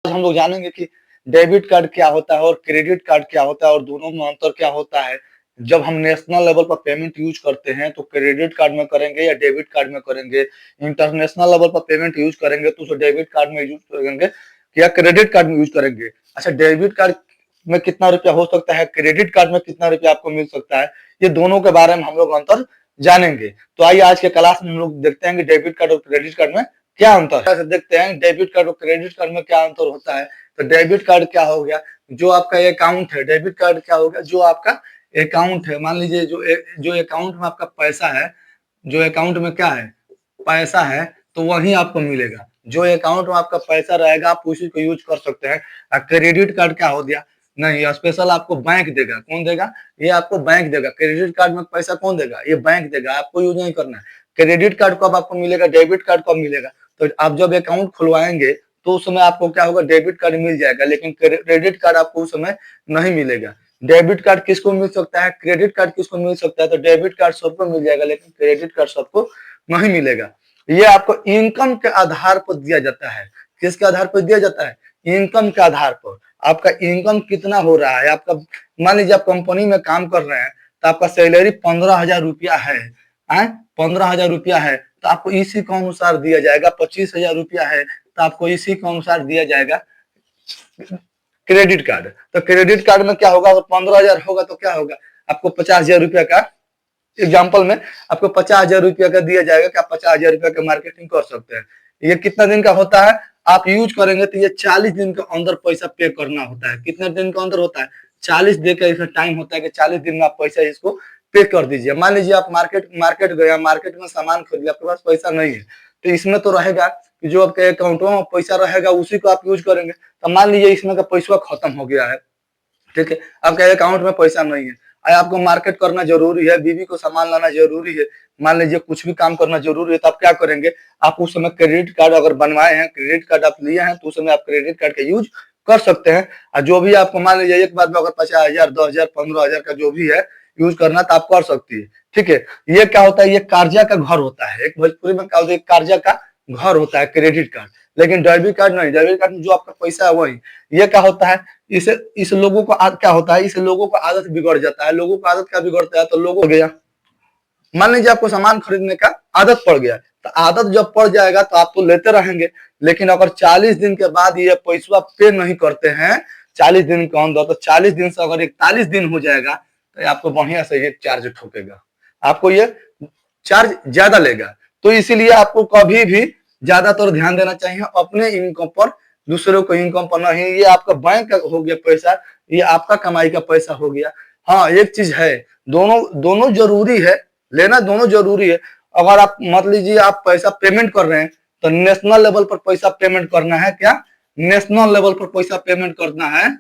हम लोग जानेंगे कि डेबिट कार्ड क्या होता है और क्रेडिट कार्ड क्या होता है और दोनों में अंतर क्या होता है। जब हम नेशनल लेवल पर पेमेंट यूज करते हैं तो क्रेडिट कार्ड में करेंगे या डेबिट कार्ड में करेंगे। इंटरनेशनल लेवल पर पेमेंट यूज करेंगे तो उसे डेबिट कार्ड में यूज करेंगे या क्रेडिट कार्ड में यूज करेंगे। अच्छा, डेबिट कार्ड में कितना रुपया हो सकता है, क्रेडिट कार्ड में कितना रुपया आपको मिल सकता है, ये दोनों के बारे में हम लोग अंतर जानेंगे। तो आइए आज के क्लास में हम लोग देखते हैं कि डेबिट कार्ड और क्रेडिट कार्ड में क्या अंतर है। देखते हैं डेबिट कार्ड और क्रेडिट कार्ड में क्या अंतर होता है। तो डेबिट कार्ड क्या हो गया, जो आपका अकाउंट है। डेबिट कार्ड क्या होगा, जो आपका अकाउंट है। मान लीजिए जो अकाउंट में आपका पैसा है, जो अकाउंट में क्या है, पैसा है, तो वही आपको मिलेगा। जो अकाउंट में आपका पैसा रहेगा आप उसी को यूज कर सकते हैं। क्रेडिट कार्ड क्या हो गया, नहीं, स्पेशल आपको बैंक देगा। कौन देगा, ये आपको बैंक देगा। क्रेडिट कार्ड में पैसा कौन देगा, ये बैंक देगा, आपको यूज नहीं करना है। क्रेडिट कार्ड कब आपको मिलेगा, डेबिट कार्ड कब मिलेगा, तो आप जब अकाउंट खुलवाएंगे तो उस समय आपको क्या होगा, डेबिट कार्ड मिल जाएगा, लेकिन क्रेडिट कार्ड आपको उस समय नहीं मिलेगा। डेबिट कार्ड किसको मिल सकता है, क्रेडिट कार्ड किसको मिल सकता है, तो डेबिट कार्ड सबको मिल जाएगा लेकिन क्रेडिट कार्ड सबको नहीं मिलेगा। ये आपको इनकम के आधार पर दिया जाता है। किसके आधार पर दिया जाता है, इनकम के आधार पर। आपका इनकम कितना हो रहा है, आपका मान लीजिए आप कंपनी में काम कर रहे हैं तो आपका सैलरी 15,000 रुपया है, 15,000 रुपया है तो आपको इसी के अनुसार दिया जाएगा। 25,000 रुपया है तो आपको इसी के अनुसार दिया जाएगा क्रेडिट कार्ड। तो क्रेडिट कार्ड में क्या होगा, अगर 15,000 होगा तो क्या होगा, आपको 50,000 रुपया का, एग्जाम्पल में आपको 50,000 रुपया का दिया जाएगा कि आप 50,000 रुपया का मार्केटिंग कर सकते हैं। ये कितना दिन का होता है, आप यूज करेंगे तो ये 40 दिन के अंदर पैसा पे करना होता है। कितने दिन के अंदर होता है, 40 दिन का इसमें टाइम होता है कि 40 दिन में आप पैसा इसको पे कर दीजिए। मान लीजिए आप मार्केट गया, मार्केट में सामान खरीद लिया, आपके पास पैसा नहीं है, तो इसमें तो रहेगा कि जो आपके अकाउंट में पैसा रहेगा उसी को आप यूज करेंगे। तो मान लीजिए इसमें का पैसा खत्म हो गया है, ठीक है, आपके अकाउंट में पैसा नहीं है, आपको मार्केट करना जरूरी है, बीवी को सामान लाना जरूरी है, मान लीजिए कुछ भी काम करना जरूरी है, तो आप क्या करेंगे, आप उस समय क्रेडिट कार्ड अगर बनवाए हैं, क्रेडिट कार्ड आप लिए हैं, तो उस समय आप क्रेडिट कार्ड का यूज कर सकते हैं। और जो भी आपको मान लीजिए एक बार में अगर 50,000, 10,000, 15,000 का जो भी है यूज करना तो आप कर सकती है, ठीक है। ये क्या होता है, ये कर्जा का घर होता है। एक भोजपुरी में क्या होता है, कर्जा का घर होता है क्रेडिट कार्ड। लेकिन डेबिट कार्ड नहीं, डेबिट कार्ड में जो आपका पैसा है वही। ये क्या होता है, इस लोगों को क्या होता है, इस लोगों को आदत बिगड़ जाता है। लोगों को आदत क्या बिगड़ता है, तो लोगों हो गया, मान लीजिए आपको सामान खरीदने का आदत पड़ गया, तो आदत जब पड़ जाएगा तो आप तो लेते रहेंगे, लेकिन अगर 40 दिन के बाद ये पैसा पे नहीं करते हैं 40 दिन के अंदर, तो 40 दिन से अगर 41 दिन हो जाएगा तो आपको बढ़िया से ये चार्ज ठोकेगा, आपको ये चार्ज ज्यादा लेगा। तो इसीलिए आपको कभी भी ज्यादातर ध्यान देना चाहिए अपने इनकम पर, दूसरों को इनकम पर नहीं। ये आपका बैंक का हो गया पैसा, ये आपका कमाई का पैसा हो गया। हाँ, एक चीज है, दोनों दोनों जरूरी है, लेना दोनों जरूरी है। अगर आप मान लीजिए आप पैसा पेमेंट कर रहे हैं तो नेशनल लेवल पर पैसा पेमेंट करना है, क्या नेशनल लेवल पर पैसा पेमेंट करना है,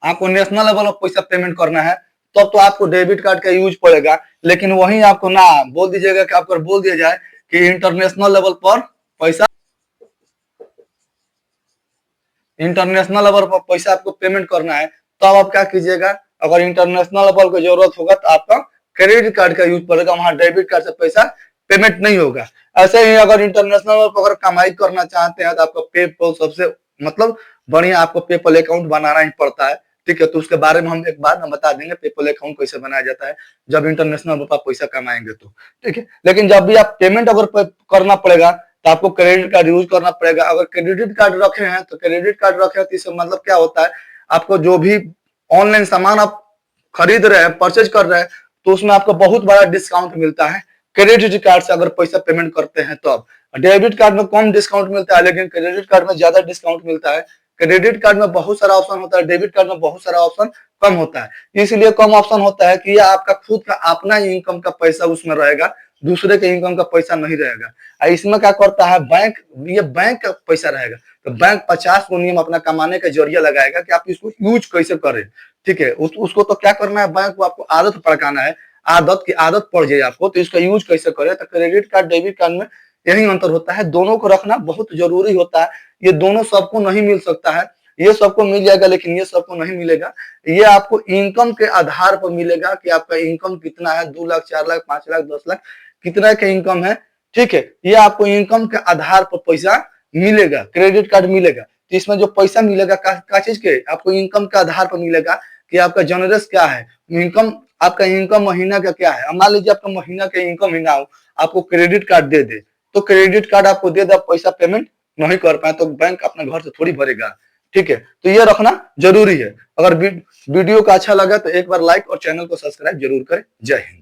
आपको नेशनल लेवल पर पैसा पेमेंट करना है, तब तो आपको डेबिट कार्ड का यूज पड़ेगा। लेकिन वहीं आपको ना बोल दीजिएगा कि आपको बोल दिया जाए कि इंटरनेशनल लेवल पर पैसा, इंटरनेशनल लेवल पर पैसा आपको पेमेंट करना है, तो आप क्या कीजिएगा, अगर इंटरनेशनल लेवल की जरूरत होगा तो आपका क्रेडिट कार्ड का यूज पड़ेगा, वहां डेबिट कार्ड से पैसा पेमेंट नहीं होगा। ऐसे ही अगर इंटरनेशनल लेवल पर अगर कमाई करना चाहते हैं तो आपको पेपल सबसे मतलब बढ़िया, आपको पेपल अकाउंट बनाना ही पड़ता है, ठीक है। तो उसके बारे में हम एक बार हम बता देंगे पेपल अकाउंट कैसे बनाया जाता है जब इंटरनेशनल लेवल पर पैसा कमाएंगे तो, ठीक है। लेकिन जब भी आप पेमेंट अगर करना पड़ेगा तो आपको क्रेडिट कार्ड यूज करना पड़ेगा। अगर क्रेडिट कार्ड रखे हैं तो क्रेडिट कार्ड रखे हैं तो इससे मतलब क्या होता है, आपको जो भी ऑनलाइन सामान आप खरीद रहे हैं, परचेज कर रहे हैं, तो उसमें आपको बहुत बड़ा डिस्काउंट मिलता है क्रेडिट कार्ड से अगर पैसा पेमेंट करते हैं तो। अब डेबिट कार्ड में कम डिस्काउंट मिलता है लेकिन क्रेडिट कार्ड में ज्यादा डिस्काउंट मिलता है। क्रेडिट कार्ड में बहुत सारा ऑप्शन होता है, डेबिट कार्ड में बहुत सारा ऑप्शन कम होता है। इसलिए कम ऑप्शन होता है कि ये आपका खुद का अपना इनकम का पैसा उसमें रहेगा, दूसरे के इनकम का पैसा नहीं रहेगा। इसमें क्या करता है बैंक, ये बैंक का पैसा रहेगा तो बैंक 50 को नियम अपना कमाने का जरिया लगाएगा कि आप इसको यूज कैसे करें, ठीक है। उसको तो क्या करना है, बैंक को आपको आदत पड़काना है, आदत की आदत पड़ जाए आपको, तो इसका यूज कैसे करें। तो क्रेडिट कार्ड डेबिट कार्ड में यही अंतर होता है, दोनों को रखना बहुत जरूरी होता है। ये दोनों सबको नहीं मिल सकता है, ये सबको मिल जाएगा लेकिन ये सबको नहीं मिलेगा। ये आपको इनकम के आधार पर मिलेगा कि आपका इनकम कितना है, 2 लाख, 4 लाख, 5 लाख, 10 लाख, कितना का इनकम है, ठीक है। ये आपको इनकम के आधार पर पैसा मिलेगा, क्रेडिट कार्ड मिलेगा, तो इसमें जो पैसा मिलेगा का चीज के आपको इनकम के आधार पर मिलेगा कि आपका जनरेस क्या है, इनकम आपका इनकम महीना का क्या है। अब मान लीजिए आपका महीना का इनकम ही ना हो, आपको क्रेडिट कार्ड दे दे, तो क्रेडिट कार्ड आपको दे दे, पैसा पेमेंट नहीं कर पाए तो बैंक अपने घर से थोड़ी भरेगा। ठीक है, तो ये रखना जरूरी है। अगर वीडियो का अच्छा लगा तो एक बार लाइक और चैनल को सब्सक्राइब जरूर करें। जय हिंद।